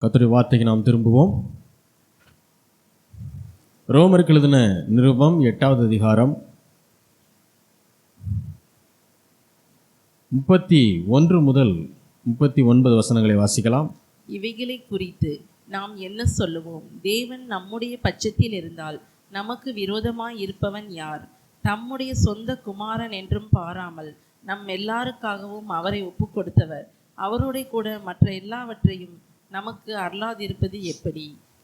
கர்த்தருடைய வார்த்தைக்கு நாம் திரும்புவோம். ரோமருக்கு எழுதின நிருபம் 8வது அதிகாரம் 31 முதல் 39 வசனங்களை வாசிக்கலாம். இவைகளை குறித்து நாம் என்ன சொல்லுவோம்? தேவன் நம்முடைய பட்சத்தில் இருந்தால் நமக்கு விரோதமாய் இருப்பவன் யார்? தம்முடைய சொந்த குமாரன் என்றும் பாராமல் நம் எல்லாருக்காகவும் அவரை ஒப்பு கொடுத்தவர் அவரோட கூட மற்ற எல்லாவற்றையும் நமக்கு அருளாதிருப்பது எப்படி?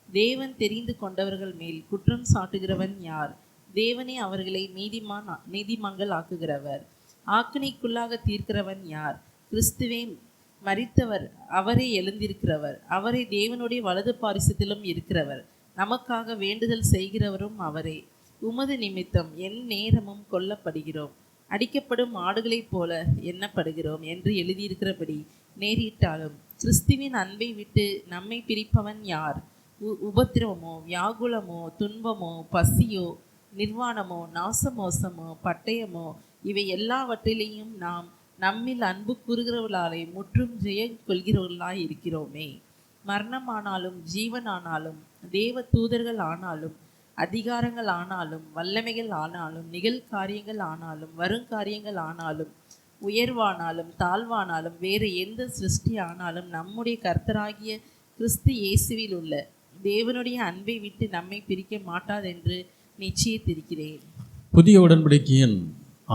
தேவன் தெரிந்து கொண்டவர்கள் மேல் குற்றம் சாட்டுகிறவன் யார்? தேவனே அவர்களை நீதிமான்கள் ஆக்குகிறவர். ஆக்கினைக்குள்ளாக தீர்க்கிறவன் யார்? கிறிஸ்துவே மரித்தவர், அவரே எழுந்திருக்கிறவர், அவரே தேவனுடைய வலது பாரிசத்திலும் இருக்கிறவர், நமக்காக வேண்டுதல் செய்கிறவரும் அவரே. உமது நிமித்தம் என் நேரமும் கொல்லப்படுகிறோம், அடிக்கப்படும் ஆடுகளைப் போல எண்ணப்படுகிறோம் என்று எழுதியிருக்கிறபடி நேரிட்டாலும் கிறிஸ்துவின் அன்பை விட்டு நம்மை பிரிப்பவன் யார்? உபத்திரவமோ, வியாகுலமோ, துன்பமோ, பசியோ, நிர்வாணமோ, நாசமோசமோ, பட்டயமோ, இவை எல்லாவற்றிலேயும் நாம் நம்மில் அன்பு கூறுகிறவர்களாலே முற்றும் ஜெயம் கொள்கிறவர்களாய் இருக்கிறோமே. மரணமானாலும் ஜீவனானாலும் தேவ தூதர்கள் ஆனாலும் அதிகாரங்கள் ஆனாலும் வல்லமைகள் ஆனாலும் நிகழ்காரியங்கள் ஆனாலும் வருங்காரியங்கள் ஆனாலும் உயர்வானாலும் தாழ்வானாலும் வேறு எந்த சிருஷ்டி ஆனாலும் நம்முடைய கர்த்தராகிய கிறிஸ்து இயேசுவில் உள்ள தேவனுடைய அன்பை விட்டு நம்மை பிரிக்க மாட்டாதென்று நிச்சயித்திருக்கிறேன். புதிய உடன்படிக்கையின்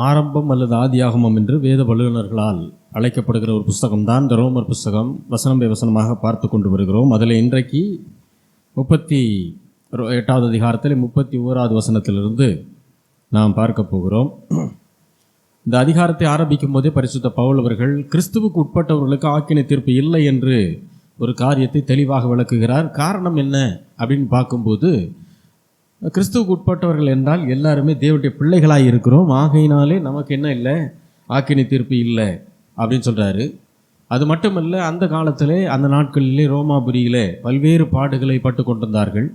ஆரம்பம் அல்லது ஆதியாகமம் என்று வேத வல்லுநர்களால் அழைக்கப்படுகிற ஒரு புஸ்தகம்தான் இந்த ரோமர் புஸ்தகம். வசனம் பை வசனமாக பார்த்து கொண்டு வருகிறோம். அதில் இன்றைக்கு 38வது அதிகாரத்தில் 31வது வசனத்திலிருந்து நாம் பார்க்க போகிறோம். இந்த அதிகாரத்தை ஆரம்பிக்கும் போதே பரிசுத்த பவுல் அவர்கள் கிறிஸ்துவுக்கு உட்பட்டவர்களுக்கு ஆக்கினை தீர்ப்பு இல்லை என்று ஒரு காரியத்தை தெளிவாக விளக்குகிறார். காரணம் என்ன அப்படின்னு பார்க்கும்போது, கிறிஸ்துவுக்கு உட்பட்டவர்கள் என்றால் எல்லாருமே தேவனுடைய பிள்ளைகளாக இருக்கிறோம், ஆகையினாலே நமக்கு என்ன இல்லை, ஆக்கினை தீர்ப்பு இல்லை அப்படின்னு சொல்கிறாரு. அது மட்டுமல்ல, அந்த காலத்திலே அந்த நாட்களிலே ரோமாபுரியிலே பல்வேறு பாடுகளை பட்டு கொண்டிருந்தார்கள்.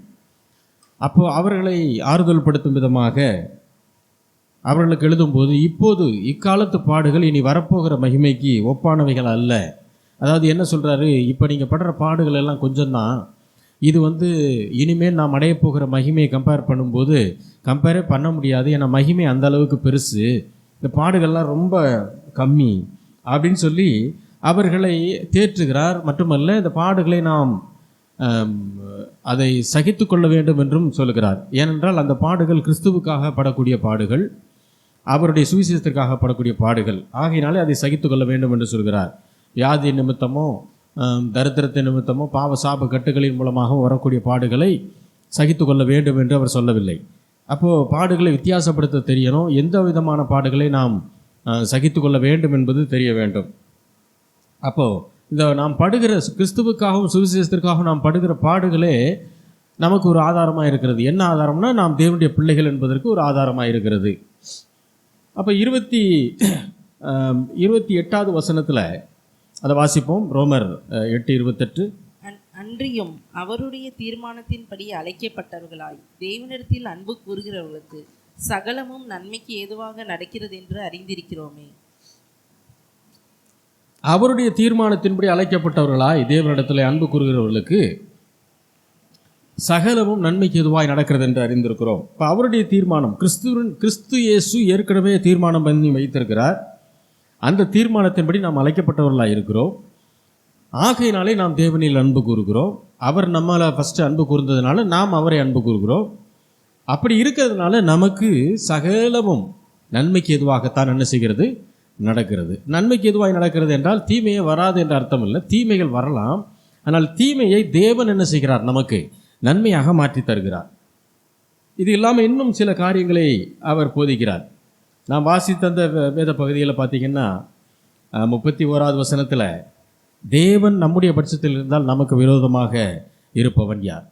அப்போது அவர்களை ஆறுதல் படுத்தும் விதமாக அவர்களுக்கு எழுதும்போது, இப்போது இக்காலத்து பாடுகள் இனி வரப்போகிற மகிமைக்கு ஒப்பானவைகள் அல்ல. அதாவது என்ன சொல்கிறாரு, இப்போ நீங்கள் படுற பாடுகள் எல்லாம் கொஞ்சம்தான், இது இனிமேல் நாம் அடைய போகிற மகிமையை கம்பேர் பண்ணும்போது கம்பேரே பண்ண முடியாது. ஏன்னா மகிமை அந்த அளவுக்கு பெருசு, இந்த பாடுகள்லாம் ரொம்ப கம்மி அப்படின்னு சொல்லி அவர்களை தேற்றுகிறார். மட்டுமல்ல, இந்த பாடுகளை நாம் அதை சகித்து கொள்ள வேண்டும் என்றும் சொல்கிறார். ஏனென்றால் அந்த பாடுகள் கிறிஸ்துவுக்காக படக்கூடிய பாடுகள், அவருடைய சுவிசேஷத்திற்காக படக்கூடிய பாடுகள். ஆகையினாலே அதை சகித்து கொள்ள வேண்டும் என்று சொல்கிறார். வியாதி நிமித்தமோ தரித்திரத்தை நிமித்தமோ பாவ சாப கட்டுகளின் மூலமாக வரக்கூடிய பாடுகளை சகித்து கொள்ள வேண்டும் என்று அவர் சொல்லவில்லை. அப்போது பாடுகளை வித்தியாசப்படுத்த தெரியணும். எந்த விதமான பாடுகளை நாம் சகித்து கொள்ள வேண்டும் என்பது தெரிய வேண்டும். அப்போது இந்த நாம் படுகிற கிறிஸ்துவுக்காகவும் சுவிசேஷத்திற்காகவும் நாம் படுகிற பாடுகளே நமக்கு ஒரு ஆதாரமாக இருக்கிறது. என்ன ஆதாரம்னா, நாம் தேவனுடைய பிள்ளைகள் என்பதற்கு ஒரு ஆதாரமாக இருக்கிறது. அப்போ 28வது வசனத்தில் அதை வாசிப்போம். ரோமர் 8:28. அன்றியும் அவருடைய தீர்மானத்தின்படி அழைக்கப்பட்டவர்களாய் தேவனிடத்தில் அன்பு கூறுகிறவர்களுக்கு சகலமும் நன்மைக்கு ஏதுவாக நடக்கிறது என்று அறிந்திருக்கிறோமே. அவருடைய தீர்மானத்தின்படி அழைக்கப்பட்டவர்களாய் தேவனிடத்தில் அன்பு கூறுகிறவர்களுக்கு சகலமும் நன்மைக்கு எதுவாய் நடக்கிறது என்று அறிந்திருக்கிறோம். இப்போ அவருடைய தீர்மானம், கிறிஸ்து இயேசு ஏற்கனவே தீர்மானம் பண்ணி வைத்திருக்கிறார். அந்த தீர்மானத்தின்படி நாம் அழைக்கப்பட்டவர்களாக இருக்கிறோம். ஆகையினாலே நாம் தேவனில் அன்பு கூறுகிறோம். அவர் நம்மளை ஃபஸ்ட்டு அன்பு கூர்ந்ததுனால நாம் அவரை அன்பு கூறுகிறோம். அப்படி இருக்கிறதுனால நமக்கு சகலமும் நன்மைக்கு எதுவாகத்தான் என்ன செய்கிறது, நடக்கிறது. நன்மைக்கு எதுவாய் நடக்கிறது என்றால் தீமையே வராது என்ற அர்த்தம் இல்லை. தீமைகள் வரலாம், ஆனால் தீமையை தேவன் என்ன செய்கிறார், நமக்கு நன்மையாக மாற்றி தருகிறார். இது இல்லாமல் இன்னும் சில காரியங்களை அவர் போதிக்கிறார். நாம் வாசித்த அந்த வேத பகுதியில் பார்த்தீங்கன்னா 31வது வசனத்தில், தேவன் நம்முடைய பட்சத்தில் இருந்தால் நமக்கு விரோதமாக இருப்பவன் யார்?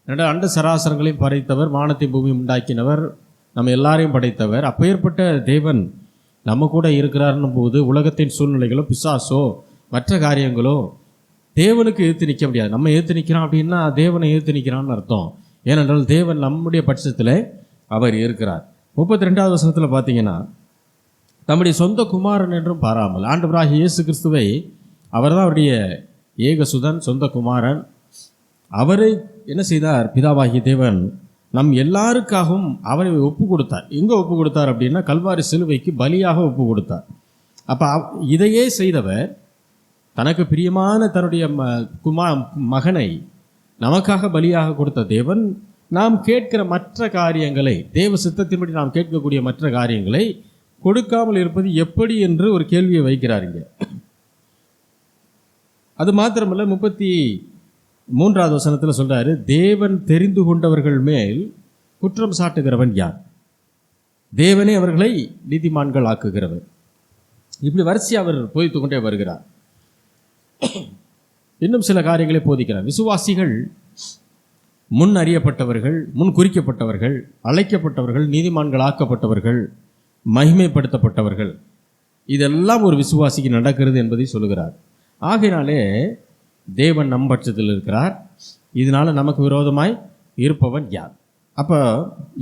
அண்ட சராசரங்களையும் படைத்தவர், வானத்தை பூமியும் உண்டாக்கினவர், நம்ம எல்லாரையும் படைத்தவர். அப்பேற்பட்ட தேவன் நம்ம கூட இருக்கிறார்னும் போது உலகத்தின் சூழ்நிலைகளோ பிசாசோ மற்ற காரியங்களோ தேவனுக்கு எதிர்த்து நிற்க முடியாது. நம்ம எதிர்த்து நிற்கிறோம் அப்படின்னா தேவனை எதிர்த்து நிற்கிறான்னு அர்த்தம். ஏனென்றால் தேவன் நம்முடைய பட்சத்தில் அவர் இருக்கிறார். 32வது வசனத்தில் பார்த்தீங்கன்னா, தம்முடைய சொந்த குமாரன் என்றும் பாராமல், ஆண்டவராகிய இயேசு கிறிஸ்துவை, அவர் தான் அவருடைய ஏகசுதன், சொந்த குமாரன், அவரை என்ன செய்தார்? பிதாவாகிய தேவன் நம் எல்லாருக்காகவும் அவரை ஒப்பு கொடுத்தார். எங்கே ஒப்பு கொடுத்தார் அப்படின்னா கல்வாரி சிலுவைக்கு பலியாக ஒப்பு கொடுத்தார். அப்போ இதையே செய்தவர் தனக்கு பிரியமான தன்னுடைய மகனை நமக்காக பலியாக கொடுத்த தேவன் நாம் கேட்கிற மற்ற காரியங்களை, தேவ சித்தத்தின்படி நாம் கேட்கக்கூடிய மற்ற காரியங்களை கொடுக்காமல் இருப்பது எப்படி என்று ஒரு கேள்வியை வைக்கிறாருங்க. அது மாத்திரமல்ல, 33வது வசனத்தில் சொல்றாரு, தேவன் தெரிந்து கொண்டவர்கள் மேல் குற்றம் சாட்டுகிறவன் யார்? தேவனே அவர்களை நீதிமான்கள் ஆக்குகிறவர். இப்படி வரிசையாக அவர் போதித்து கொண்டே வருகிறார். இன்னும் சில காரியங்களை போதிக்கிறார். விசுவாசிகள் முன் அறியப்பட்டவர்கள், முன் குறிக்கப்பட்டவர்கள், அழைக்கப்பட்டவர்கள், நீதிமான்கள் ஆக்கப்பட்டவர்கள், மகிமைப்படுத்தப்பட்டவர்கள், இதெல்லாம் ஒரு விசுவாசிக்கு நடக்கிறது என்பதை சொல்லுகிறார். ஆகையினாலே தேவன் நம் பட்சத்தில் இருக்கிறார். இதனால நமக்கு விரோதமாய் இருப்பவன் யார்? அப்போ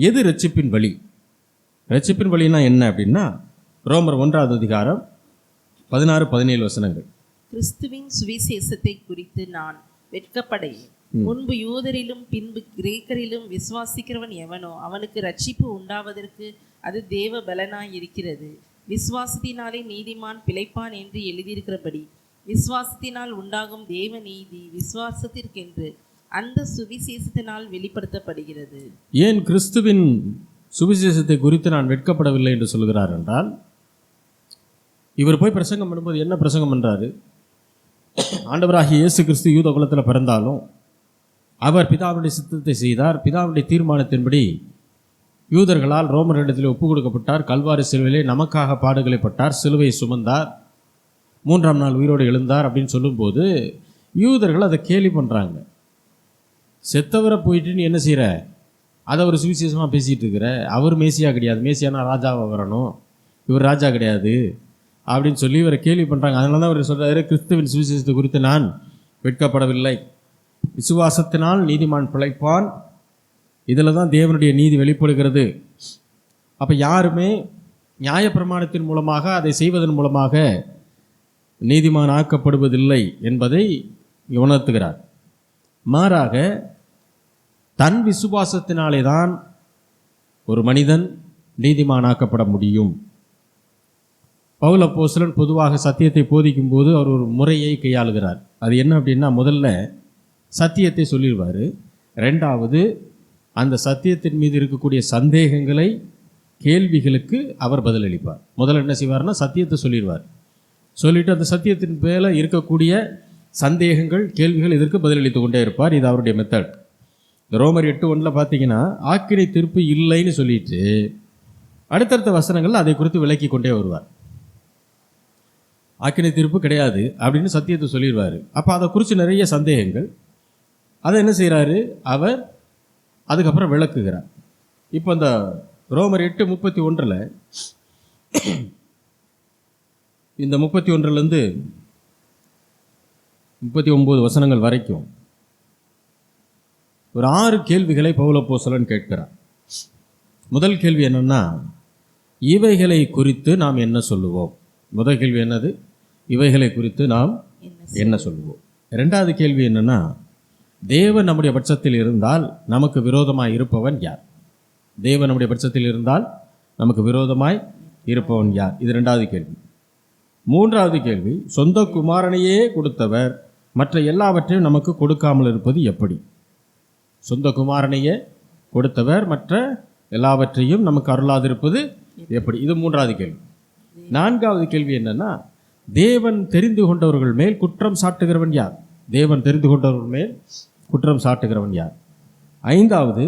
எது ரட்சிப்பின் வழி? ரட்சிப்பின் வழினா என்ன அப்படின்னா ரோமர் 1வது அதிகாரம் 16-17 வசனங்கள். கிறிஸ்துவின் சுவிசேஷத்தை குறித்து நான் வெட்கப்படேன். முன்பு யூதரிலும் பின்பு கிரேக்கரிலும் விசுவாசிக்கிறவன் எவனோ அவனுக்கு ரட்சிப்பு உண்டாவதற்கு அது தேவ பலனாய் இருக்கிறது. விசுவாசத்தினாலே நீதிமான் பிழைப்பான் என்று எழுதியிருக்கிறபடி விசுவாசத்தினால் உண்டாகும் தேவ நீதி விசுவாசத்திற்கென்று அந்த சுவிசேஷத்தினால் வெளிப்படுத்தப்படுகிறது. ஏன் கிறிஸ்துவின் சுவிசேஷத்தை குறித்து நான் வெட்கப்படவில்லை என்று சொல்கிறார் என்றால், இவர் போய் பிரசங்கம் பண்ணும்போது என்ன பிரசங்கம் பண்ணுறாரு? ஆண்டவராகிய இயேசு கிறிஸ்து யூத குலத்தில் பிறந்தாலும் அவர் பிதாவுடைய சித்தத்தை செய்தார். பிதாவுடைய தீர்மானத்தின்படி யூதர்களால் ரோமர்களிடத்தில் ஒப்பு கொடுக்கப்பட்டார். கல்வாரி சிலுவையிலே நமக்காக பாடுகளை பட்டார், சிலுவையை சுமந்தார், 3ஆம் நாள் உயிரோடு எழுந்தார் அப்படின்னு சொல்லும்போது யூதர்கள் அதை கேலி பண்ணுறாங்க. செத்தவரை போயிட்டு நீ என்ன செய்கிற? அதை ஒரு சுவிசேஷமாக பேசிகிட்டு இருக்கிற. அவர் மேசியா கிடையாது, மேசியானா ராஜாவாக வரணும், இவர் ராஜா கிடையாது அப்படின்னு சொல்லி இவரை கேள்வி பண்ணுறாங்க. அதனால தான் அவர் சொல்கிறாரு, கிறிஸ்துவின் சுவிசேஷத்தை குறித்து நான் வெட்கப்படவில்லை. விசுவாசத்தினால் நீதிமான் பிழைப்பான். இதில் தான் தேவனுடைய நீதி வெளிப்படுகிறது. அப்போ யாருமே நியாயப்பிரமாணத்தின் மூலமாக அதை செய்வதன் மூலமாக நீதிமான் ஆக்கப்படுவதில்லை என்பதை உணர்த்துகிறார். மாறாக தன் விசுவாசத்தினாலே தான் ஒரு மனிதன் நீதிமானாக்கப்பட முடியும். பவுல் அப்போஸ்தலன் பொதுவாக சத்தியத்தை போதிக்கும் போது அவர் ஒரு முறையை கையாளுகிறார். அது என்ன அப்படின்னா, முதல்ல சத்தியத்தை சொல்லிடுவார். ரெண்டாவது அந்த சத்தியத்தின் மீது இருக்கக்கூடிய சந்தேகங்களை, கேள்விகளுக்கு அவர் பதிலளிப்பார். முதல்ல என்ன செய்வார்னா சத்தியத்தை சொல்லிடுவார். சொல்லிவிட்டு அந்த சத்தியத்தின் மேலே இருக்கக்கூடிய சந்தேகங்கள், கேள்விகள், இதற்கு பதிலளித்து கொண்டே இருப்பார். இது அவருடைய மெத்தட். இந்த ரோமர் 8:1 பார்த்தீங்கன்னா ஆக்கினை தீர்ப்பு இல்லைன்னு சொல்லிட்டு அடுத்தடுத்த வசனங்கள் அதை குறித்து விளக்கி கொண்டே வருவார். ஆக்கினை தீர்ப்பு கிடையாது அப்படின்னு சத்தியத்தை சொல்லிடுவார். அப்போ அதை குறித்து நிறைய சந்தேகங்கள், அதை என்ன செய்கிறாரு அவர் அதுக்கப்புறம் விளக்குகிறார். இப்போ அந்த ரோமர் 8:31 இந்த 31லேருந்து 39 வசனங்கள் வரைக்கும் ஒரு 6 கேள்விகளை பவுல் அப்போஸ்தலன் கேட்கிறார். முதல் கேள்வி என்னன்னா, இவைகளை குறித்து நாம் என்ன சொல்லுவோம்? முதல் கேள்வி என்னது? இவைகளை குறித்து நாம் என்ன சொல்லுவோம்? இரண்டாவது கேள்வி என்னன்னா, தேவன் நம்முடைய பட்சத்தில் இருந்தால் நமக்கு விரோதமாய் இருப்பவன் யார்? தேவன் நம்முடைய பட்சத்தில் இருந்தால் நமக்கு விரோதமாய் இருப்பவன் யார்? இது இரண்டாவது கேள்வி. மூன்றாவது கேள்வி, சொந்த குமாரனையே கொடுத்தவர் மற்ற எல்லாவற்றையும் நமக்கு கொடுக்காமல் இருப்பது எப்படி? சொந்த குமாரனையே கொடுத்தவர் மற்ற எல்லாவற்றையும் நமக்கு அருளாதிருப்பது எப்படி? இது மூன்றாவது கேள்வி. நான்காவது கேள்வி என்னன்னா, தேவன் தெரிந்து கொண்டவர்கள் மேல் குற்றம் சாட்டுகிறவன் யார்? தேவன் தெரிந்து கொண்டவர்கள் மேல் குற்றம் சாட்டுகிறவன் யார்? ஐந்தாவது,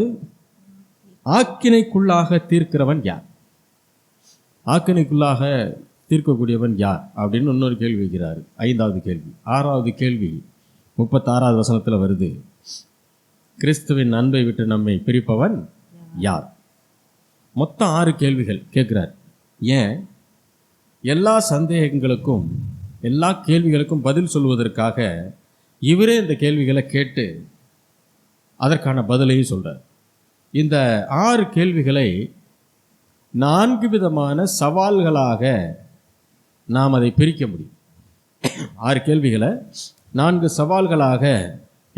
ஆக்கினைக்குள்ளாக தீர்க்கிறவன் யார்? ஆக்கினைக்குள்ளாக தீர்க்கக்கூடியவன் யார் அப்படின்னு இன்னொரு கேள்வி வைக்கிறார். ஐந்தாவது கேள்வி. ஆறாவது கேள்வி 36வது வசனத்தில் வருது, கிறிஸ்துவின் அன்பை விட்டு நம்மை பிரிப்பவன் யார்? மொத்தம் 6 கேள்விகள் கேட்குறார். ஏன்? எல்லா சந்தேகங்களுக்கும் எல்லா கேள்விகளுக்கும் பதில் சொல்வதற்காக இவரே இந்த கேள்விகளை கேட்டு அதற்கான பதிலையும் சொல்கிறார். இந்த 6 கேள்விகளை 4 விதமான சவால்களாக நாம் அதை பிரிக்க முடியும். 6 கேள்விகளை 4 சவால்களாக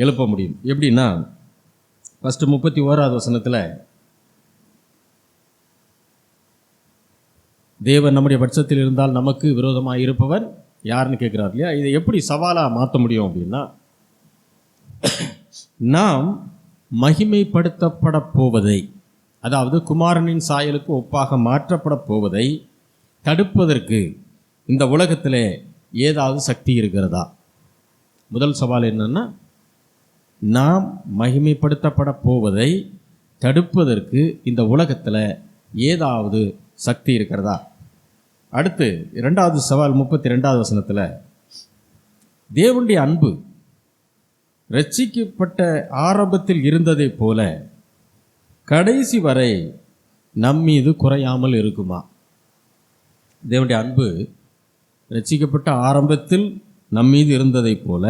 எழுப்ப முடியும். எப்படின்னா, ஃபஸ்ட்டு 31வது வசனத்தில் தேவன் நம்முடைய பட்சத்தில் இருந்தால் நமக்கு விரோதமாக இருப்பவன் யாருன்னு கேட்குறார் இல்லையா? இதை எப்படி சவாலாக மாற்ற முடியும் அப்படின்னா, நாம் மகிமைப்படுத்தப்பட போவதை, அதாவது குமாரனின் சாயலுக்கு ஒப்பாக மாற்றப்பட போவதை தடுப்பதற்கு இந்த உலகத்தில் ஏதாவது சக்தி இருக்கிறதா? முதல் சவால் என்னன்னா, நாம் மகிமைப்படுத்தப்பட போவதை தடுப்பதற்கு இந்த உலகத்தில் ஏதாவது சக்தி இருக்கிறதா? அடுத்து 2வது சவால் 32வது வசனத்தில், தேவனுடைய அன்பு ரட்சிக்கப்பட்ட ஆரம்பத்தில் இருந்ததை போல கடைசி வரை நம்மீது குறையாமல் இருக்குமா? தேவனுடைய அன்பு ரட்சிக்கப்பட்ட ஆரம்பத்தில் நம்மீது இருந்ததை போல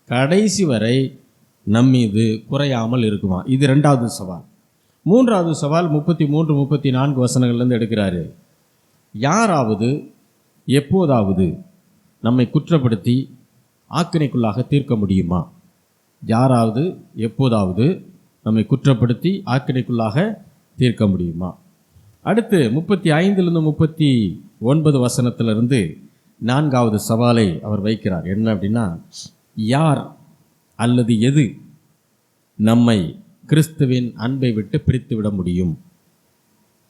கடைசி வரை நம்மீது குறையாமல் இருக்குமா? இது 2வது சவால். 3வது சவால் 33, 34 வசனங்கள்லேருந்து எடுக்கிறாரு. யாராவது எப்போதாவது நம்மை குற்றப்படுத்தி ஆக்கினைக்குள்ளாக தீர்க்க முடியுமா? யாராவது எப்போதாவது நம்மை குற்றப்படுத்தி ஆக்கினைக்குள்ளாக தீர்க்க முடியுமா? அடுத்து 35லிருந்து 39 வசனத்திலிருந்து 4வது சவாலை அவர் வைக்கிறார். என்ன அப்படின்னா, யார் அல்லது எது நம்மை கிறிஸ்துவின் அன்பை விட்டு பிரித்து விட முடியும்?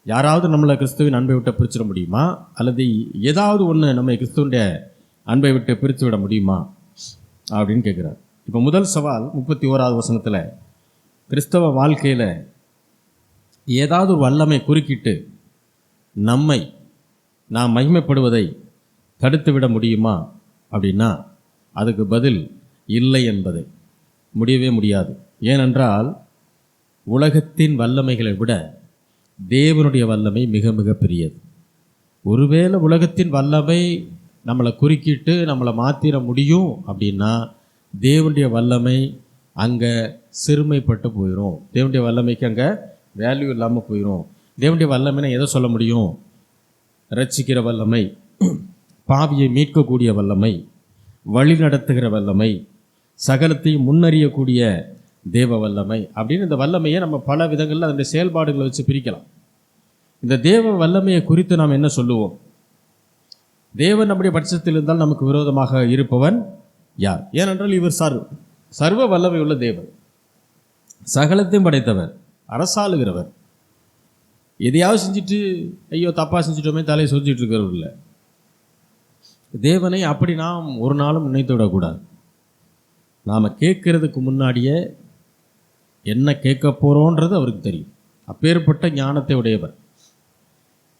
யாராவது நம்மளை கிறிஸ்துவின் அன்பை விட்டு பிரிச்சிட முடியுமா? அல்லது ஏதாவது ஒன்று நம்மை கிறிஸ்துவனுடைய அன்பை விட்டு பிரித்து விட முடியுமா அப்படின்னு கேட்குறார். இப்போ முதல் சவால் 31வது வசனத்தில், கிறிஸ்தவ வாழ்க்கையில் ஏதாவது ஒரு வல்லமை குறுக்கிட்டு நாம் மகிமைப்படுவதை தடுத்து விட முடியுமா அப்படின்னா, அதுக்கு பதில் இல்லை என்பதை. முடியவே முடியாது. ஏனென்றால் உலகத்தின் வல்லமைகளை விட தேவனுடைய வல்லமை மிக மிக பெரியது. ஒருவேளை உலகத்தின் வல்லமை நம்மளை குறுக்கிட்டு நம்மளை மாற்றிட முடியும் அப்படின்னா, தேவனுடைய வல்லமை அங்கே சிறுமைப்பட்டு போயிடும். தேவனுடைய வல்லமைக்கு அங்கே வேல்யூ இல்லாமல் போயிடும். தேவனுடைய வல்லமைனா எதை சொல்ல முடியும்? ரட்சிக்கிற வல்லமை, பாவியை மீட்கக்கூடிய வல்லமை, வழி நடத்துகிற வல்லமை, சகலத்தையும் முன்னறியக்கூடிய தேவ வல்லமை அப்படின்னு இந்த வல்லமையை நம்ம பல விதங்களில் அதனுடைய செயல்பாடுகளை வச்சு பிரிக்கலாம். இந்த தேவ வல்லமையை குறித்து நாம் என்ன சொல்லுவோம்? தேவன் நம்முடைய பட்சத்தில் இருந்தால் நமக்கு விரோதமாக இருப்பவன் யார்? ஏனென்றால் இவர் சர்வ வல்லமை உள்ள தேவன், சகலத்தையும் படைத்தவர், அரசாளுகிறவர். எதையாவது செஞ்சுட்டு ஐயோ தப்பாக செஞ்சுட்டோமே தலையை சொரிஞ்சிட்டு இருக்கிறவர் இல்லை. தேவனை அப்படி நாம் ஒரு நாளும் நினைத்து விடக்கூடாது. நாம் கேட்கறதுக்கு முன்னாடியே என்ன கேட்க போகிறோன்றது அவருக்கு தெரியும். அப்பேற்பட்ட ஞானத்தை உடையவர்.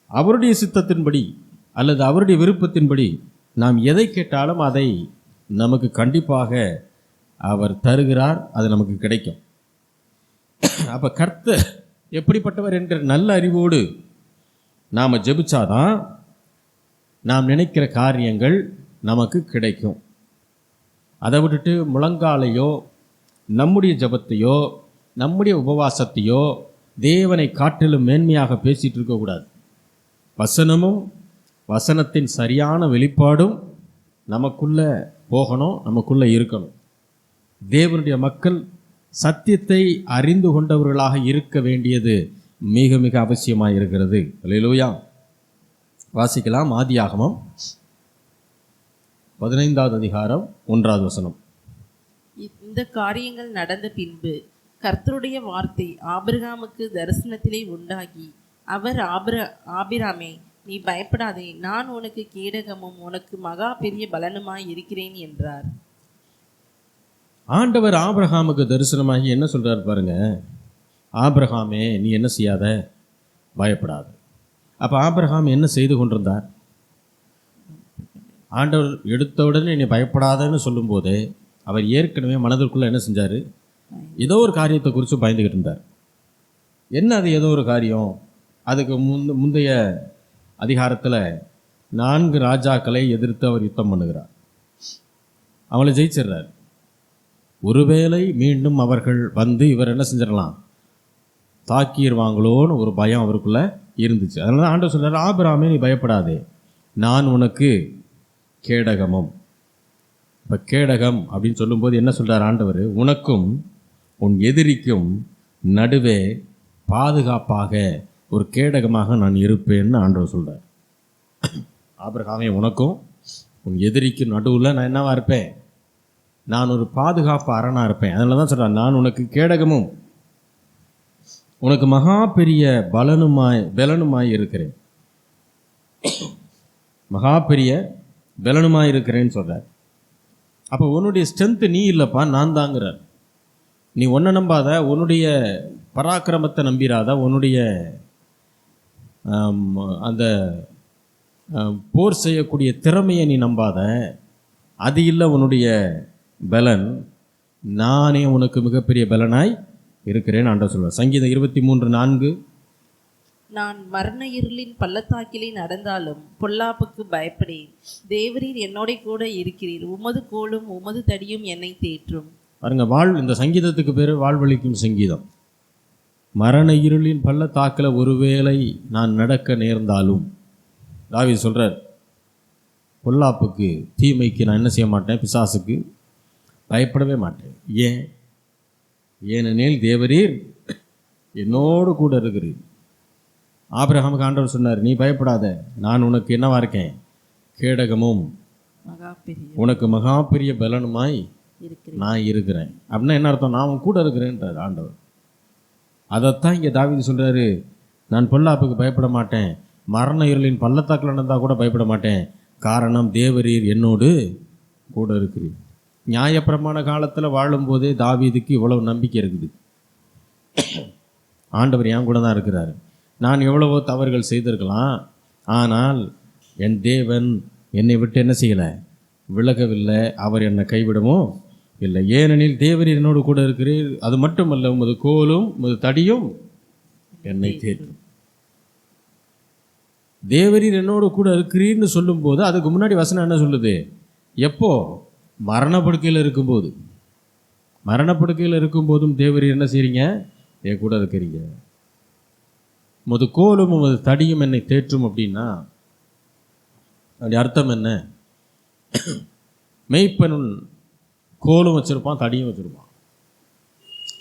அவருடைய சித்தத்தின்படி அல்லது அவருடைய விருப்பத்தின்படி நாம் எதை கேட்டாலும் அதை நமக்கு கண்டிப்பாக அவர் தருகிறார். அது நமக்கு கிடைக்கும். அப்போ கர்த்தர் எப்படிப்பட்டவர் என்கிற நல்ல அறிவோடு நாம் ஜெபிச்சாதான் நாம் நினைக்கிற காரியங்கள் நமக்கு கிடைக்கும். அதை விட்டுட்டு முழங்காலையோ நம்முடைய ஜெபத்தையோ நம்முடைய உபவாசத்தையோ தேவனை காட்டிலும் மேன்மையாக பேசிகிட்டு இருக்கக்கூடாது. வசனமும் வசனத்தின் சரியான வெளிப்பாடும் நமக்குள்ளே போகணும், நமக்குள்ளே இருக்கணும். தேவனுடைய மக்கள் சத்தியத்தை அறிந்து கொண்டவர்களாக இருக்க வேண்டியது மிக மிக அவசியமாக இருக்கிறது. அல்லேலூயா. வாசிக்கலாம். ஆதியாகமம் 15வது அதிகாரம் 1வது வசனம். இந்த காரியங்கள் நடந்த பின்பு கர்த்தருடைய வார்த்தை ஆபிரகாமுக்கு தரிசனத்திலே உண்டாகி, அவர் ஆபிராமே, நீ பயப்படாதே, நான் உனக்கு கேடகமும் உனக்கு மகா பெரிய பலனுமாய் இருக்கிறேன் என்றார். ஆண்டவர் ஆபிரகாமுக்கு தரிசனமாகி என்ன சொல்றாரு பாருங்க. ஆபிரகாமே, நீ என்ன செய்யாத, பயப்படாத. அப்போ ஆபிரகாம் என்ன செய்து கொண்டிருந்தார்? ஆண்டவர் எடுத்த உடனே நீ பயப்படாதன்னு சொல்லும்போது அவர் ஏற்கனவே மனதிற்குள்ளே என்ன செஞ்சார்? ஏதோ ஒரு காரியத்தை குறித்து பயந்துக்கிட்டு இருந்தார். என்ன அது ஏதோ ஒரு காரியம்? அதுக்கு முந்தைய அதிகாரத்தில் 4 ராஜாக்களை எதிர்த்து அவர் யுத்தம் பண்ணுகிறார். அவளை ஜெயிச்சிடுறார். ஒருவேளை மீண்டும் அவர்கள் வந்து இவர் என்ன செஞ்சிடலாம், தாக்கிடுவாங்களோன்னு ஒரு பயம் அவருக்குள்ளே இருந்துச்சு. அதனால தான் ஆண்டவர் சொல்கிறார், ஆபிரகாமே நீ பயப்படாதே, நான் உனக்கு கேடகமும் இப்போ கேடகம் அப்படின்னு சொல்லும்போது என்ன சொல்கிறார் ஆண்டவர்? உனக்கும் உன் எதிரிக்கும் நடுவே பாதுகாப்பாக ஒரு கேடகமாக நான் இருப்பேன்னு ஆண்டவர் சொல்கிறார். ஆபிரகாமே, உனக்கும் உன் எதிரிக்கும் நடுவில் நான் என்னவா இருப்பேன்? நான் ஒரு பாதுகாப்பு அரணாக இருப்பேன். அதனால தான் சொல்கிறேன், நான் உனக்கு கேடகமும் உனக்கு மகா பெரிய பலனுமாய் இருக்கிறேன். மகா பெரிய பலனுமாய் இருக்கிறேன்னு சொல்கிறார். அப்போ உன்னுடைய ஸ்ட்ரென்த்து நீ இல்லைப்பா, நான் தாங்கிறார். நீ ஒன்றை நம்பாத, உன்னுடைய பராக்கிரமத்தை நம்பிராத, உன்னுடைய அந்த போர் செய்யக்கூடிய திறமையை நீ நம்பாத. அது இல்லை உன்னுடைய பலன். நானே உனக்கு மிகப்பெரிய பலனாய் இருக்கிறேன்னு ஆண்டவர் சொல்வார். சங்கீதம் 23:4, நான் மரண இருளின் பள்ளத்தாக்கிலே நடந்தாலும் பொல்லாப்புக்கு பயப்படேன். தேவரீர் என்னோட கூட இருக்கிறீர். உமது கோலும் உமது தடியும் என்னை தேற்றும். பாருங்க, இந்த சங்கீதத்துக்கு பேர் வாழ்வழிக்கும் சங்கீதம். மரண இருளின் பள்ளத்தாக்கில் ஒருவேளை நான் நடக்க நேர்ந்தாலும், தாவீது சொல்கிறார், பொல்லாப்புக்கு தீமைக்கு நான் என்ன செய்ய மாட்டேன்? பிசாசுக்கு பயப்படவே மாட்டேன். ஏனெனில் தேவரீர் என்னோடு கூட இருக்கிறீர். ஆபிரகாமுக்கு ஆண்டவர் சொன்னார், நீ பயப்படாத, நான் உனக்கு என்னவா இருக்கேன்? கேடகமும் உனக்கு மகா பெரிய பலனுமாய் நான் இருக்கிறேன். அப்படின்னா என்ன அர்த்தம்? நான் உன் கூட இருக்கிறேன்றார் ஆண்டவர். அதைத்தான் இங்கே தாவீது சொல்கிறாரு, நான் பொல்லாப்புக்கு பயப்பட மாட்டேன், மரண இருளின் பள்ளத்தாக்கில் நடந்தால் கூட பயப்பட மாட்டேன். காரணம், தேவரீர் என்னோடு கூட இருக்கிறீர். நியாயப்பிரமாண காலத்தில் வாழும்போதே தாவீதுக்கு இவ்வளவு நம்பிக்கை இருக்குது. ஆண்டவர் என் கூட தான் இருக்கிறார். நான் எவ்வளவோ தவறுகள் செய்திருக்கலாம், ஆனால் என் தேவன் என்னை விட்டு என்ன செய்யலை? விலகவில்லை. அவர் என்னை கைவிடவும் இல்லை. ஏனெனில் தேவரீர் என்னோடு கூட இருக்கிறீர். அது மட்டுமல்ல, உமது கோலும் உமது தடியும் என்னை தேற்றும். தேவரீர் என்னோடு கூட இருக்கிறீர்னு சொல்லும்போது அதுக்கு முன்னாடி வசனம் என்ன சொல்லுது? எப்போ? மரணப்படுக்கையில் இருக்கும்போது. மரணப்படுக்கையில் இருக்கும்போதும் தேவரீர் என்ன செய்கிறீங்க? என் கூட இருக்கிறீங்க. உமது கோலும் உமது தடியும் என்னை தேற்றும் அப்படின்னா அப்படி அர்த்தம் என்ன? மெய்ப்பன் கோலும் வச்சுருப்பான், தடியும் வச்சுருப்பான்.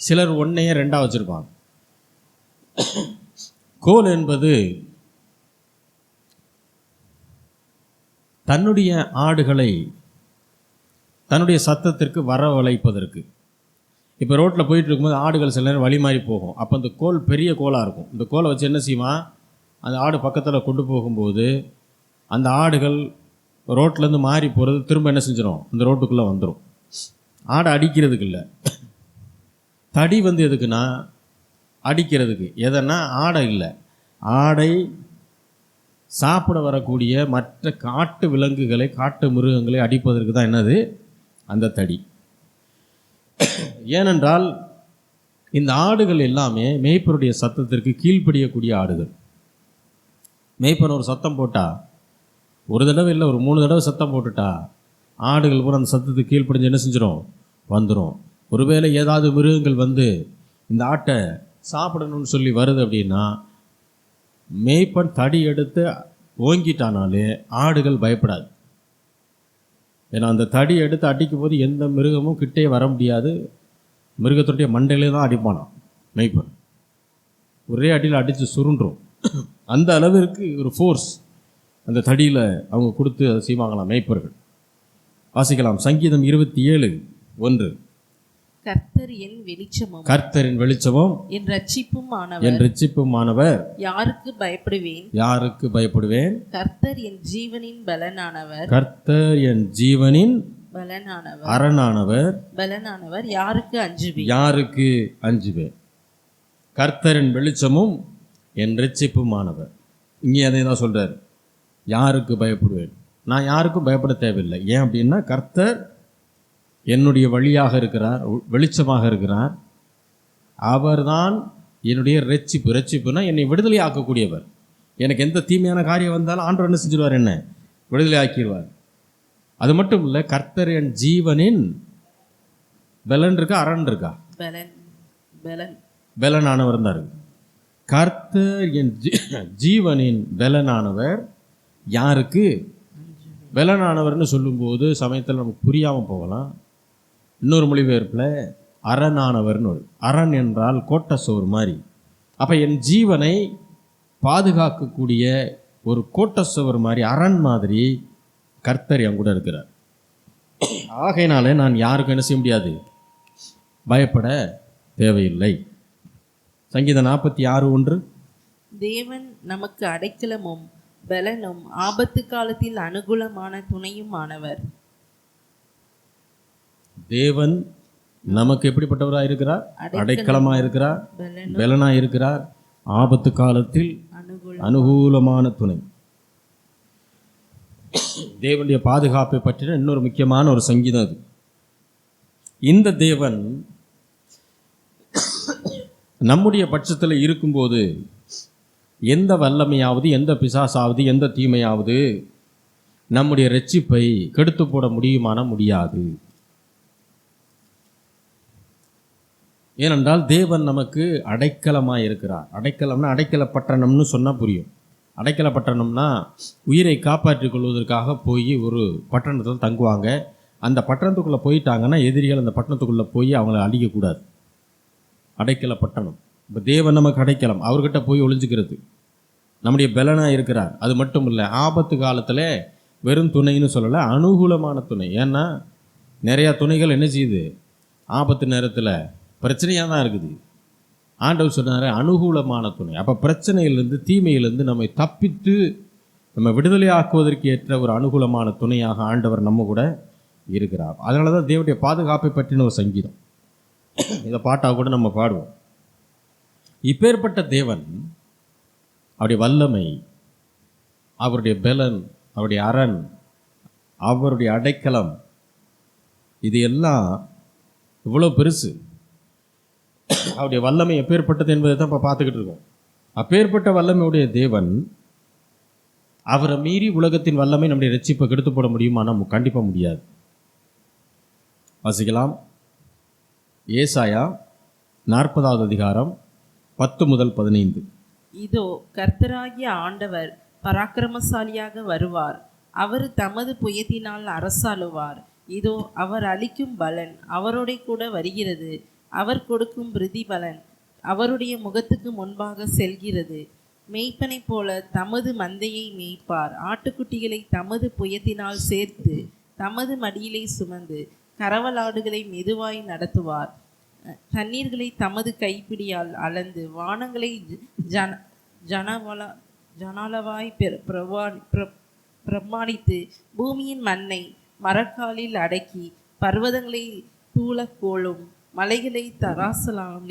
சிலர் ஒன்றையே ரெண்டாக வச்சுருப்பாங்க. கோல் என்பது தன்னுடைய ஆடுகளை தன்னுடைய சத்தத்திற்கு வரவழைப்பதற்கு. இப்போ ரோட்டில் போயிட்டு இருக்கும்போது ஆடுகள் சில நேரம் வழி மாறி போகும். அப்போ அந்த கோல் பெரிய கோலாக இருக்கும். இந்த கோலை வச்சு என்ன செய்வான்? அந்த ஆடு பக்கத்தில் கொண்டு போகும்போது அந்த ஆடுகள் ரோட்லேருந்து மாறி போகிறது திரும்ப என்ன செஞ்சிடும்? அந்த ரோட்டுக்குள்ளே வந்துடும். ஆடை அடிக்கிறதுக்கு இல்லை. தடி எதுக்குன்னா அடிக்கிறதுக்கு. எதன்னா ஆடை இல்லை, ஆடை சாப்பிட வரக்கூடிய மற்ற காட்டு விலங்குகளை, காட்டு மிருகங்களை அடிப்பதற்கு தான் என்னது? அந்த தடி. ஏனென்றால் இந்த ஆடுகள் எல்லாமே மேய்ப்பனுடைய சத்தத்திற்கு கீழ்ப்படியக்கூடிய ஆடுகள். மேய்ப்பன் ஒரு சத்தம் போட்டால், ஒரு தடவை இல்லை, ஒரு 3 தடவை சத்தம் போட்டுட்டா ஆடுகள் பூரா அந்த சத்தத்துக்கு கீழ்ப்படிஞ்சு என்ன செஞ்சிடும்? வந்துடும். ஒருவேளை ஏதாவது மிருகங்கள் இந்த ஆட்டை சாப்பிடணும்னு சொல்லி வருது அப்படின்னா மேய்ப்பன் தடி எடுத்து ஓங்கிட்டானாலே ஆடுகள் பயப்படாது. ஏன்னா அந்த தடி எடுத்து அடிக்கும் போது எந்த மிருகமும் கிட்டே வர முடியாது. மிருகத்துடைய மண்டையிலே தான் அடிப்பானான் மேய்ப்பன். ஒரே அடியில் அடித்து சுருண்டுரும். அந்த அளவிற்கு ஒரு ஃபோர்ஸ் அந்த தடியில் அவங்க கொடுத்து அதை செய்வாங்களாம் மேய்ப்பர்கள். வாசிக்கலாம், சங்கீதம் 27:1. கர்த்தர் என் வெளிச்சமும், கர்த்தரின் வெளிச்சமும் என் இரட்சிப்புமானவர், என் இரட்சிப்புமானவர். யாருக்கு பயப்படுவேன்? யாருக்கு பயப்படுவேன்? கர்த்தர் என் ஜீவனின் பலனானவர், கர்த்தர் என் ஜீவனின் பலனானவர், அரணானவர். பலனானவர். யாருக்கு அஞ்சுவேன்? யாருக்கு அஞ்சுவேன்? கர்த்தரின் வெளிச்சமும் என் இரட்சிப்புமானவர். இங்கே அதே தான் சொல்றார், யாருக்கு பயப்படுவேன்? நான் யாருக்கும் பயப்பட தேவையில்லை. ஏன் அப்படின்னா கர்த்தர் என்னுடைய வழியாக இருக்கிறார், வெளிச்சமாக இருக்கிறார். அவர்தான் என்னுடைய இரட்சிப்பு. இரட்சிப்புனா என்னை விடுதலை ஆக்கக்கூடியவர். எனக்கு எந்த தீமையான காரியம் வந்தாலும் ஆண்டவர் என்ன செஞ்சிடுவார்? என்ன விடுதலை ஆக்கிடுவார். அது மட்டும் இல்லை, கர்த்தர் என் ஜீவனின் பலன் இருக்கா, அரண் இருக்கா? பலனானவர் தான் இருக்கு. கர்த்தர் என் ஜீவனின் பலனானவர். யாருக்கு? பெலனானவர்னு சொல்லும்போது சமயத்தில் நமக்கு புரியாமல் போகலாம். இன்னொரு மொழிபெயர்ப்பில் அரணானவர்னு அரண் என்றால் கோட்டை சோறு மாதிரி. அப்போ என் ஜீவனை பாதுகாக்கக்கூடிய ஒரு கோட்டை சுவர் மாதிரி, அரண் மாதிரி கர்த்தர் என் கூட இருக்கிறார். ஆகையினாலே நான் யாருக்கும் என்ன செய்ய முடியாது, பயப்பட தேவையில்லை. சங்கீதம் 46:1. தேவன் நமக்கு அடைக்கலமும் பலனும் ஆபத்து காலத்தில் அனுகூலமான துணையும் ஆனவர். தேவன் நமக்கு எப்படிப்பட்டவராக இருக்கிறார்? அடைக்கலமாக இருக்கிறார், பலனாக இருக்கிறார், ஆபத்து காலத்தில் அனுகூலமான துணை. தேவனுடைய பாதுகாப்பை பற்றின இன்னொரு முக்கியமான ஒரு சங்கீதம் அது. இந்த தேவன் நம்முடைய பட்சத்தில் இருக்கும்போது எந்த வல்லமையாவது, எந்த பிசாசாவது, எந்த தீமையாவது நம்முடைய இரட்சிப்பை கெடுத்து போட முடியுமான முடியாது. ஏனென்றால் தேவன் நமக்கு அடைக்கலமாக இருக்கிறார். அடைக்கலம்னா அடைக்கல பட்டணம்னு சொன்னால் புரியும். அடைக்கல பட்டணம்னா உயிரை காப்பாற்றிக் கொள்வதற்காக போய் ஒரு பட்டணத்தில் தங்குவாங்க. அந்த பட்டணத்துக்குள்ளே போயிட்டாங்கன்னா எதிரிகள் அந்த பட்டணத்துக்குள்ளே போய் அவங்கள அழிக்கக்கூடாது. அடைக்கல பட்டணம். இப்போ தேவன் நமக்கு அடைக்கலம், அவர்கிட்ட போய் ஒளிஞ்சுக்கிறது. நம்முடைய பலனாக இருக்கிறார். அது மட்டும் இல்லை, ஆபத்து காலத்தில் வெறும் துணைன்னு சொல்லலை, அனுகூலமான துணை. ஏன்னா நிறையா துணைகள் என்ன செய்யுது, ஆபத்து நேரத்தில் பிரச்சனையாக தான் இருக்குது. ஆண்டவர் சொன்னார் அனுகூலமான துணை. அப்போ பிரச்சனையிலேருந்து, தீமையிலேருந்து நம்மை தப்பித்து நம்ம விடுதலை ஆக்குவதற்கு ஏற்ற ஒரு அனுகூலமான துணையாக ஆண்டவர் நம்ம கூட இருக்கிறார். அதனால தான் தேவனுடைய பாதுகாப்பை பற்றின ஒரு சங்கீதம். இதை பாட்டாக கூட நம்ம பாடுவோம். இப்பேற்பட்ட தேவன், அவருடைய வல்லமை, அவருடைய பலன், அவருடைய அரண், அவருடைய அடைக்கலம், இது எல்லாம் இவ்வளோ பெருசு. அவருடைய வல்லமை எப்பேற்பட்டது என்பதை தான் இப்போ பார்த்துக்கிட்டு இருக்கோம். அப்பேற்பட்ட வல்லமையுடைய தேவன், அவரை மீறி உலகத்தின் வல்லமை நம்முடைய இரட்சிப்பை கெடுத்து போட முடியுமா? நம்ம கண்டிப்பாக முடியாது. வாசிக்கலாம். ஏசாயா 40வது அதிகாரம் 10-15. இதோ கர்த்தராகிய ஆண்டவர் பராக்கிரமசாலியாக வருவார், அவர் தமது புயத்தினால் அரசாளுவார். இதோ அவர் அளிக்கும் பலன் அவரோட கூட வருகிறது, அவர் கொடுக்கும் பிரதிபலன் அவருடைய முகத்துக்கு முன்பாக செல்கிறது. மேய்ப்பனை போல தமது மந்தையை மேய்ப்பார், ஆட்டுக்குட்டிகளை தமது புயத்தினால் சேர்த்து தமது மடியிலே சுமந்து கரவலாடுகளை மெதுவாய் நடத்துவார். தண்ணீர்களை தமது கைப்பிடியால் அளந்து வானங்களை ஜனாலவாய் பிரமாணித்து பூமியின் மண்ணை மரக்காலில் அடக்கி பர்வதங்களை தூளக்கோளும் மலைகளை தராசலாம்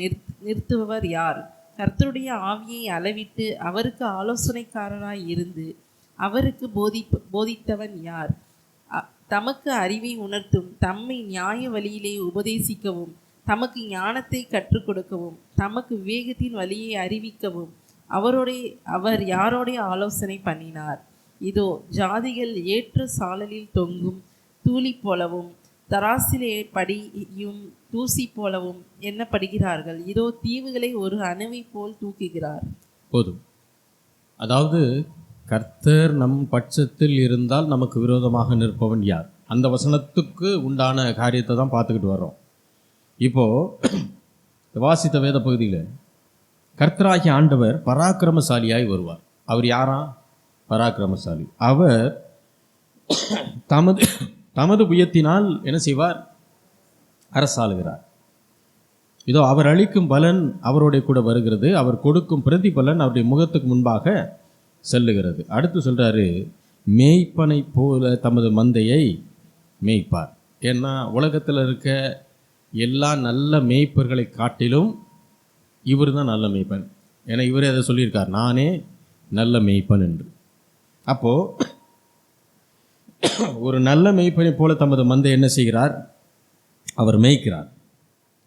நிறுத்துபவர் யார்? கர்த்தருடைய ஆவியை அளவிட்டு அவருக்கு ஆலோசனைக்காரராய் இருந்து அவருக்கு போதித்தவன் யார்? தமக்கு அறிவை உணர்த்தும், தம்மை நியாய வழியிலே உபதேசிக்கவும், தமக்கு ஞானத்தை கற்றுக் கொடுக்கவும், தமக்கு விவேகத்தின் வழியை அறிவிக்கவும் அவர் யாரோடைய ஆலோசனை பண்ணினார்? இதோ ஜாதிகள் ஏற்ற சாளலில் தொங்கும் தூளி போலவும் தராசிலே படியும் தூசி போலவும் எண்ணப்படுகிறார்கள். இதோ தீவுகளை ஒரு அணுவை போல் தூக்குகிறார். போதும். அதாவது கர்த்தர் நம் பட்சத்தில் இருந்தால் நமக்கு விரோதமாக நிற்பவன் யார்? அந்த வசனத்துக்கு உண்டான காரியத்தை தான் பார்த்துக்கிட்டு வர்றோம். இப்போது வாசித்த வேத பகுதியில் கர்த்தராகிய ஆண்டவர் பராக்கிரமசாலியாய் வருவார். அவர் யாரா? பராக்கிரமசாலி. அவர் தமது புயத்தினால் என்ன செய்வார்? அரசாளுகிறார். இதோ அவர் அளிக்கும் பலன் அவருடைய கூட வருகிறது, அவர் கொடுக்கும் பிரதிபலன் அவருடைய முகத்துக்கு முன்பாக செல்லுகிறது. அடுத்து சொல்கிறாரு, மேய்ப்பனை போல தமது மந்தையை மேய்ப்பார். ஏன்னா உலகத்தில் இருக்க எல்லா நல்ல மேய்ப்பர்களை காட்டிலும் இவர் தான் நல்ல மேய்ப்பன். ஏன்னா இவரே அதை சொல்லியிருக்கார், நானே நல்ல மேய்ப்பன் என்று. அப்போது ஒரு நல்ல மேய்ப்பனை போல தமது மந்தை என்ன செய்கிறார்? அவர் மேய்க்கிறார்.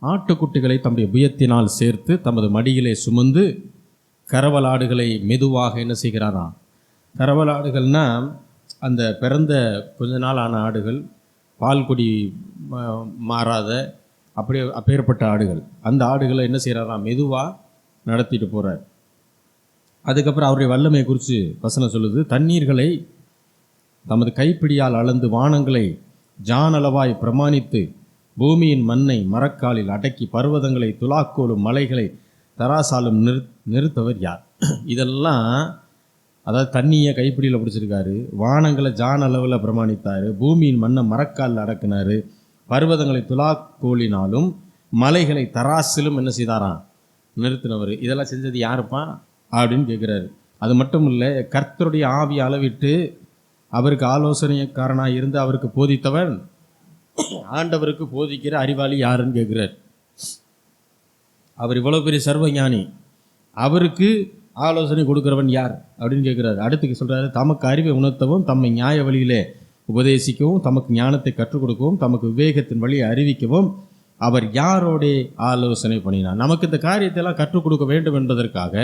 ஆட்டுக்குட்டிகளை தம்முடைய புயத்தினால் சேர்த்து தமது மடியிலே சுமந்து கரவலாடுகளை மெதுவாக என்ன செய்கிறாரா? கரவலாடுகள்னால் அந்த பிறந்த கொஞ்ச நாள் ஆன ஆடுகள், பால் குடி மாறாத அப்பேற்பட்ட ஆடுகள். அந்த ஆடுகளை என்ன செய்கிறாரா? மெதுவாக நடத்திட்டு போகிறார். அதுக்கப்புறம் அவருடைய வல்லமையை குறித்து வசனம் சொல்லுது, தண்ணீர்களை தமது கைப்பிடியால் அளந்து வானங்களை ஜானளவாய் பிரமாணித்து பூமியின் மண்ணை மரக்காலில் அடக்கி பர்வதங்களை துலாக்கோலும் மலைகளை தராசாலும் நிறுத்தவர் யார்? இதெல்லாம் அதாவது தண்ணியை கைப்பிடியில் பிடிச்சிருக்காரு, வானங்களை ஜான் அளவில் பிரமாணித்தார், பூமியின் மண்ணை மரக்காலில் அடக்கினார், பர்வதங்களை துலாக்கோலினாலும் மலைகளை தராசிலும் என்ன செய்தாராம்? நிறுத்தினவர். இதெல்லாம் செஞ்சது யாருப்பா அப்படின்னு கேட்குறாரு. அது மட்டும் இல்லை, கர்த்தருடைய ஆவி அளவிட்டு அவருக்கு ஆலோசனைக்காரனாக இருந்து அவருக்கு போதித்தவன் ஆண்டவருக்கு போதிக்கிற அறிவாளி யாருன்னு கேட்குறார். அவர் இவ்வளோ பெரிய சர்வஞானி, அவருக்கு ஆலோசனை கொடுக்குறவன் யார் அப்படின்னு கேட்குறாரு. அடுத்துக்கு சொல்கிறாரு, தமக்கு அறிவை உணர்த்தவும் தம்மை நியாய வழியிலே உபதேசிக்கவும் தமக்கு ஞானத்தை கற்றுக் கொடுக்கவும் தமக்கு விவேகத்தின் வழியை அறிவிக்கவும் அவர் யாரோடே ஆலோசனை பண்ணினார். நமக்கு இந்த காரியத்தையெல்லாம் கற்றுக் கொடுக்க வேண்டும் என்பதற்காக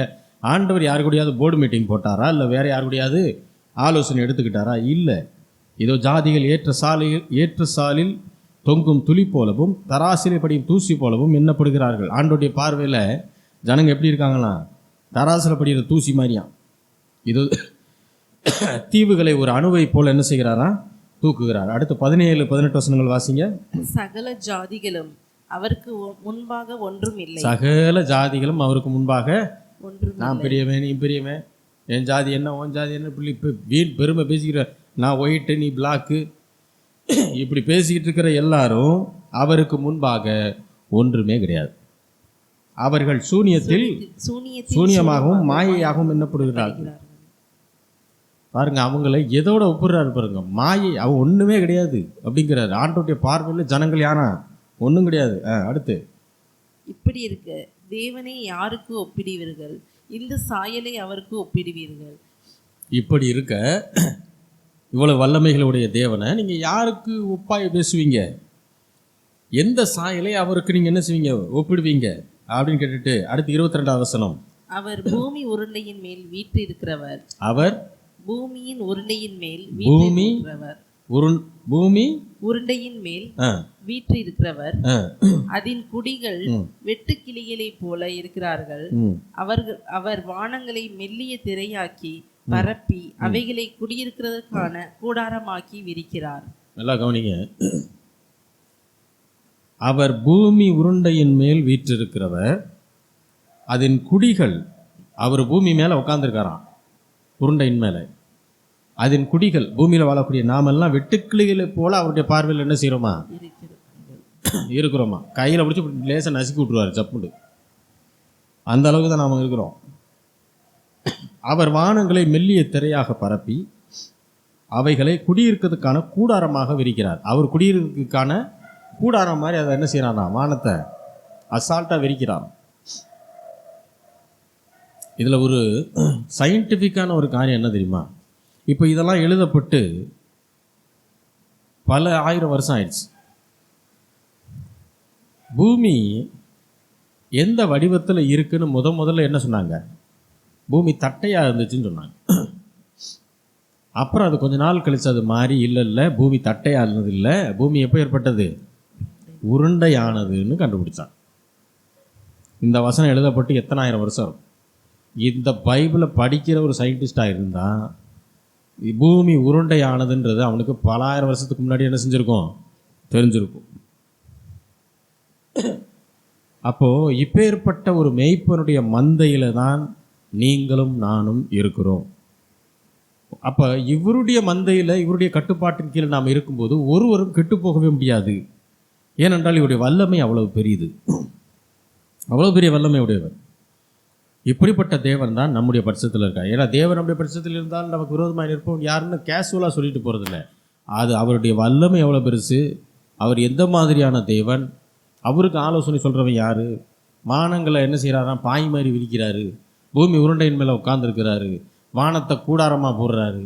ஆண்டவர் யாரு கூடயாவது போர்டு மீட்டிங் போட்டாரா? இல்லை வேறு யாரு கூடயாவது ஆலோசனை எடுத்துக்கிட்டாரா? இல்லை. இதோ ஜாதிகள் ஏற்ற சாலில் தொங்கும் துளி போலவும் தராசிலை படியும் தூசி போலவும் எண்ணப்படுகிறார்கள். ஆண்டோடைய பார்வையில் ஜனங்க எப்படி இருக்காங்களாம்? தராசில் படிக்கிற தூசி மாதிரியாம். இது தீவுகளை ஒரு அணுவை போல என்ன செய்கிறாரா? தூக்குகிறார். அடுத்து 17-18 வசனங்கள் வாசிங்க. சகல ஜாதிகளும் அவருக்கு முன்பாக ஒன்றும் இல்லை. சகல ஜாதிகளும் அவருக்கு முன்பாக ஒன்றும் நான் பெரியவன், நீ பெரியவன், என் ஜாதி என்ன, உன் ஜாதி என்ன, இப்படி வீண் பெருமை பேசிக்கிற, நான் ஒயிட்டு நீ பிளாக்கு, இப்படி பேசிக்கிட்டு இருக்கிற எல்லாரும் அவருக்கு முன்பாக ஒன்றுமே கிடையாது. அவர்கள் சூனியமாகவும் மாயையாகவும் என்னப்படுகிறார்கள். பாருங்க, அவங்கள எதோட ஒப்புறாரு பாருங்க. மாயை, அவன் ஒன்றுமே கிடையாது அப்படிங்கிறாரு. ஆண்டோடைய பார்வையில் ஜனங்கள் யாரா? ஒன்றும் கிடையாது. அடுத்து, இப்படி இருக்க தேவனை யாருக்கு ஒப்பிடுவீர்கள்? இந்த சாயலை அவருக்கு ஒப்பிடுவீர்கள். இப்படி இருக்க இவ்வளவு வல்லமைகளுடைய தேவனை நீங்கள் யாருக்கு ஒப்பாய பேசுவீங்க? எந்த சாயலை அவருக்கு நீங்கள் என்ன செய்வீங்க? ஒப்பிடுவீங்க அப்படின்னு கேட்டுட்டு அடுத்து 22வது வசனம். அவர் பூமி உருண்டையின் மேல் வீற்றிருக்கிறவர். அவர் பூமியின் உருண்டையின் மேல் பூமி உருண்டையின் மேல் வீற்றிருக்கிறவர். அதன் குடிகள் வெட்டு கிளிகளை போல இருக்கிறார்கள். அவர் வானங்களை மெல்லிய திரையாக்கி பரப்பி அவைகளை குடியிருக்கிறதுக்கான கூடாரமாக்கி விரிக்கிறார். நல்லா கவனிங்க. அவர் பூமி உருண்டையின் மேல் வீற்றிருக்கிறவர், அதன் குடிகள், அவர் பூமி மேலே உட்காந்துருக்காராம், உருண்டையின் மேலே. அதன் குடிகள், பூமியில் வாழக்கூடிய நாமெல்லாம் வெட்டுக்கிளிகளை போல அவருடைய பார்வையில் என்ன செய்கிறோமா? இருக்கிறோமா? கையில் பிடிச்சி லேசாக நசுக்கி விட்ருவார் சப்புண்டு. அந்த அளவுக்கு தான் நாம் இருக்கிறோம். அவர் வானங்களை மெல்லிய திரையாக பரப்பி அவைகளை குடியிருக்கிறதுக்கான கூடாரமாக விரிக்கிறார். அவர் குடியிருக்கிறதுக்கான கூடாரம் மாதிரி அதை என்ன செய்யறாரா? வானத்தை அசால்ட்டாக விரிக்கிறார். இதில் ஒரு சயின்டிஃபிக்கான ஒரு காரியம் என்ன தெரியுமா? இப்போ இதெல்லாம் எழுதப்பட்டு பல 1000 வருஷம் ஆயிடுச்சு. பூமி எந்த வடிவத்தில் இருக்குன்னு முதல்ல என்ன சொன்னாங்க? பூமி தட்டையாக இருந்துச்சுன்னு சொன்னாங்க. அப்புறம் அது கொஞ்ச நாள் கழிச்சு அது மாறி இல்லை பூமி தட்டையாக இருந்தது இல்லை, பூமி எப்போ ஏற்பட்டது? உருண்டையானதுன்னு கண்டுபிடிச்சாங்க. இந்த வசனம் எழுதப்பட்டு எத்தனை 1000 வருஷம் இருக்கும். இந்த பைபிளை படிக்கிற ஒரு சயின்டிஸ்டாக இருந்தால் பூமி உருண்டையானதுன்றது அவனுக்கு பல 1000 வருஷத்துக்கு முன்னாடி என்ன செஞ்சுருக்கும்? தெரிஞ்சிருக்கும். அப்போது இப்பேற்பட்ட ஒரு மேய்ப்பனுடைய மந்தையில் தான் நீங்களும் நானும் இருக்கிறோம். அப்போ இவருடைய மந்தையில், இவருடைய கட்டுப்பாட்டின் கீழே நாம் இருக்கும்போது ஒருவரும் கெட்டு போகவே முடியாது. ஏனென்றால் இவருடைய வல்லமை அவ்வளவு பெரியது, அவ்வளோ பெரிய வல்லமை உடையவர். இப்படிப்பட்ட தேவன் தான் நம்முடைய பட்சத்தில் இருக்கார். ஏன்னா தேவன் நம்முடைய பட்சத்தில் இருந்தால் நமக்கு விரோதமாக நிற்போம் யாருன்னு கேஷுவலாக சொல்லிட்டு போகிறதில்ல. அது அவருடைய வல்லமை எவ்வளோ பெருசு, அவர் எந்த மாதிரியான தேவன், அவருக்கு ஆலோசனை சொல்கிறவன் யார்? வானங்களை என்ன செய்கிறாராம்? பாய் மாதிரி விரிக்கிறாரு, பூமி உருண்டையின் மேலே உட்கார்ந்துருக்கிறாரு, வானத்தை கூடாரமாக போடுறாரு.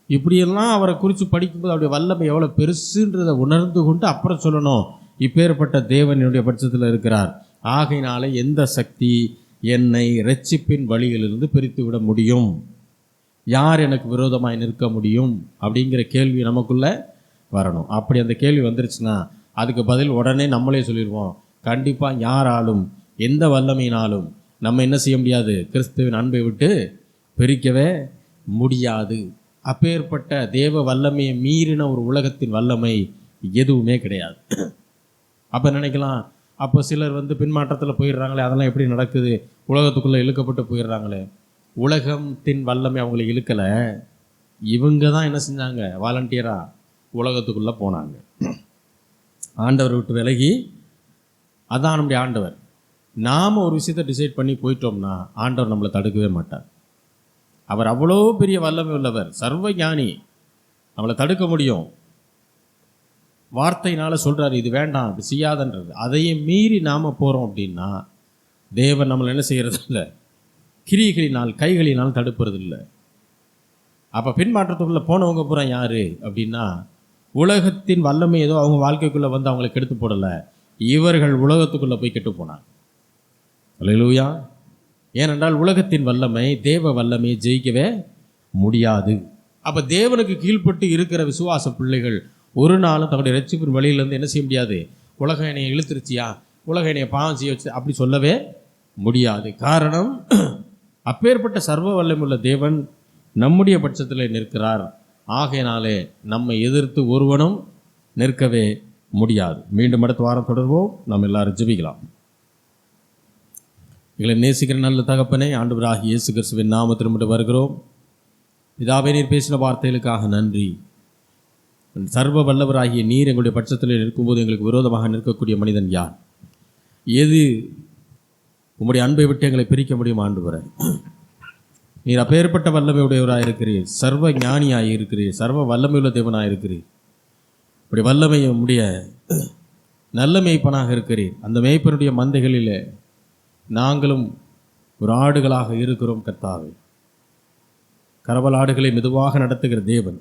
இப்படியெல்லாம் அவரை குறித்து படிக்கும்போது அவருடைய வல்லமை எவ்வளோ பெருசுன்றதை உணர்ந்து கொண்டு அப்புறம் சொல்லணும், இப்பேற்பட்ட தேவன் என்னுடைய பட்சத்தில் இருக்கிறார். ஆகையினால எந்த சக்தி என்னை இரட்சிப்பின் வழியிலிருந்து பிரித்து விட முடியும்? யார் எனக்கு விரோதமாய் நிற்க முடியும்? அப்படிங்கிற கேள்வி நமக்குள்ளே வரணும். அப்படி அந்த கேள்வி வந்துருச்சுன்னா அதுக்கு பதில் உடனே நம்மளே சொல்லிடுவோம். கண்டிப்பாக யாராலும் எந்த வல்லமையினாலும் நம்ம என்ன செய்ய முடியாது? கிறிஸ்துவின் அன்பை விட்டு பிரிக்கவே முடியாது. அப்பேற்பட்ட தேவ வல்லமையை மீறின ஒரு உலகத்தின் வல்லமை எதுவுமே கிடையாது. அப்போ நினைக்கலாம், அப்போ சிலர் பின்மாற்றத்தில் போயிடுறாங்களே, அதெல்லாம் எப்படி நடக்குது, உலகத்துக்குள்ளே இழுக்கப்பட்டு போயிடுறாங்களே. உலகத்தின் வல்லமை அவங்களை இழுக்கலை, இவங்க தான் என்ன செஞ்சாங்க, வாலண்டியராக உலகத்துக்குள்ளே போனாங்க. ஆண்டவர் விட்டு விலகி, அதான் நம்முடைய ஆண்டவர். நாம் ஒரு விஷயத்தை டிசைட் பண்ணி போயிட்டோம்னா ஆண்டவர் நம்மளை தடுக்கவே மாட்டார். அவர் அவ்வளோ பெரிய வல்லமை உள்ளவர், சர்வ ஞானி, நம்மளை தடுக்க முடியும். வார்த்தையினால் சொல்கிறார், இது வேண்டாம், இது செய்யாதன்றது. அதையும் மீறி நாம் போகிறோம் அப்படின்னா தேவன் நம்மளை என்ன செய்கிறது இல்லை, கிரிகளினால் கைகளினால் தடுப்புறது இல்லை. அப்போ பின்மாற்றத்துக்குள்ளே போனவங்க பூரா யார் அப்படின்னா, உலகத்தின் வல்லமை ஏதோ அவங்க வாழ்க்கைக்குள்ளே அவங்களை கெடுத்து போடலை, இவர்கள் உலகத்துக்குள்ளே போய் கெட்டு போனாங்க. அல்லேலூயா. ஏனென்றால் உலகத்தின் வல்லமை தேவ வல்லமையை ஜெயிக்கவே முடியாது. அப்போ தேவனுக்கு கீழ்ப்பட்டு இருக்கிற விசுவாச பிள்ளைகள் ஒரு நாளும் தன்னுடைய ரட்சிப்பின் வழியிலேருந்து என்ன செய்ய முடியாது, உலகம் என்னையை இழுத்துருச்சியா, உலகம் என்னையை பாவம் செய்ய வச்சு அப்படி சொல்லவே முடியாது. காரணம், அப்பேற்பட்ட சர்வ வல்லமையுள்ள தேவன் நம்முடைய பட்சத்தில் நிற்கிறார். ஆகையினாலே நம்மை எதிர்த்து ஒருவனும் நிற்கவே முடியாது. மீண்டும் அடுத்த வாரம் தொடர்வோம். நாம் எல்லாரும் ஜெபிக்கலாம். எங்களை நேசிக்கிற நல்ல தகப்பனே, ஆண்டவராகிய இயேசு கிறிஸ்துவின் நாமத்தில் மட்டும் வருகிறோம். பிதாவே, நீர் பேசின வார்த்தைகளுக்காக நன்றி. சர்வ வல்லவராகிய நீர் எங்களுடைய பட்சத்தில் இருக்கும்போது எங்களுக்கு விரோதமாக நிற்கக்கூடிய மனிதன் யார்? எது உம்முடைய அன்பை விட்டு எங்களை பிரிக்க முடியும்? ஆண்டவரே, நீர் அப்பேற்பட்ட வல்லமை உடையவராக இருக்கிறீர், சர்வ ஞானியாக இருக்கிறீர், சர்வ வல்லமையுள்ள தேவனாக இருக்கிறீர். இப்படி வல்லமையை உடைய நல்ல மேய்ப்பனாக இருக்கிறீர். அந்த மேய்ப்பனுடைய மந்தைகளில் நாங்களும் ஒரு ஆடுகளாக இருக்கிறோம். கர்த்தாவே, கரவல் ஆடுகளை மெதுவாக நடத்துகிற தேவன்,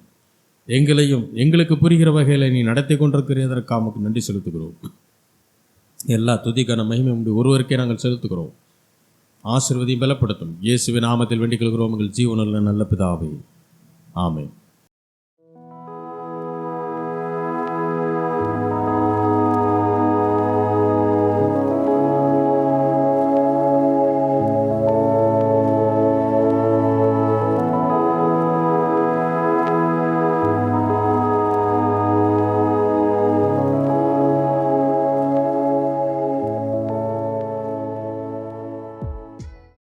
எங்களையும் எங்களுக்கு புரிகிற வகையில் நீ நடத்தி கொண்டிருக்கிறதற்காக நன்றி செலுத்துகிறோம். எல்லா துதிக்கான மகிமை உண்டு ஒருவருக்கே நாங்கள் செலுத்துகிறோம். ஆசீர்வதியும் பலப்படுத்தும். இயேசுவின் நாமத்தில் வேண்டிக் கொள்கிறோம் எங்கள் ஜீவனுள்ள நல்ல பிதாவே, ஆமென்.